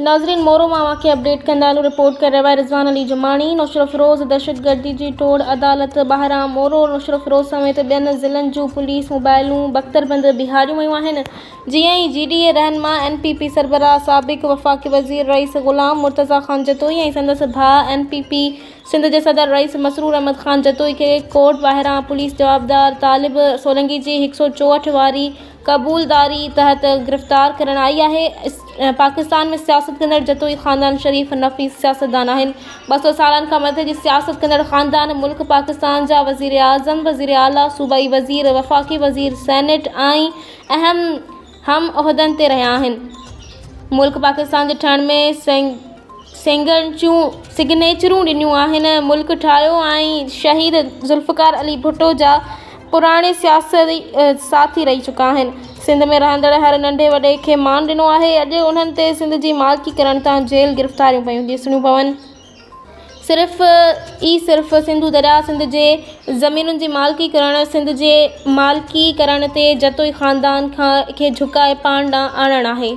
नाज़रीन मोरो मां वाक़िआ अपडेट कंदा रिपोर्ट कर रहा है रिज़वान अली जुमानी। नुसरत फ़िरोज़ दहशतगर्दी जी टोड़ अदालत बहराम मोरो नुसरत फ़िरोज़ समेत ॿियनि ज़िलनि जूं पुलिस मोबाइलूं बख़्तरबंद बिहारियूं वयूं आहिनि। जीअं ई GDA रहनमा NPP सरबराह साबिक़ वफ़ाक़ी वज़ीर रईस ग़ुलाम मुर्तज़ा ख़ान जतोई ऐं संदसि भाउ NPP सिंध जे सदर रईस मसरूर अहमद ख़ान जतोई खे कोर्ट ॿाहिरां पुलिस जवाबदार तालिब सोलंगी जी 164 वारी क़बूलदारी तहत गिरफ़्तार करण आई आहे। पाकिस्तान में सियासत कंदड़ जतोई ख़ानदान शरीफ़ नफ़ीस सियासतदान आहिनि। 200 सालनि खां मथे जी सियासत कंदड़ ख़ानदान मुल्क पाकिस्तान जा वज़ीर आज़म, वज़ीर आला, सूबाई वज़ीर, वफ़ाक़ी वज़ीर, सेनेट ऐं अहम हम उहिदनि ते रहिया आहिनि। मुल्क पाकिस्तान जे ठहण में सिग्नेचरूं ॾिनियूं आहिनि। मुल्क ठाहियो ऐं शहीद ज़ुल्फ़िकार अली भुट्टो जा पुराणे सियासी साथी रही चुका आहिनि। सिंध में रहंदड़ हर नंढे वॾे खे मान ॾिनो आहे। अॼु उन्हनि ते सिंध जी मालिकी करण तां जेल गिरफ़्तारियूं पयूं ॾिसणियूं पवनि। सिर्फ़ सिंधु दरिया सिंध जे ज़मीनुनि जी मालिकी करण सिंध जे मालिकी करण ते जतोई ख़ानदान खे झुकाए पाण ॾांहुं आणणु आहे।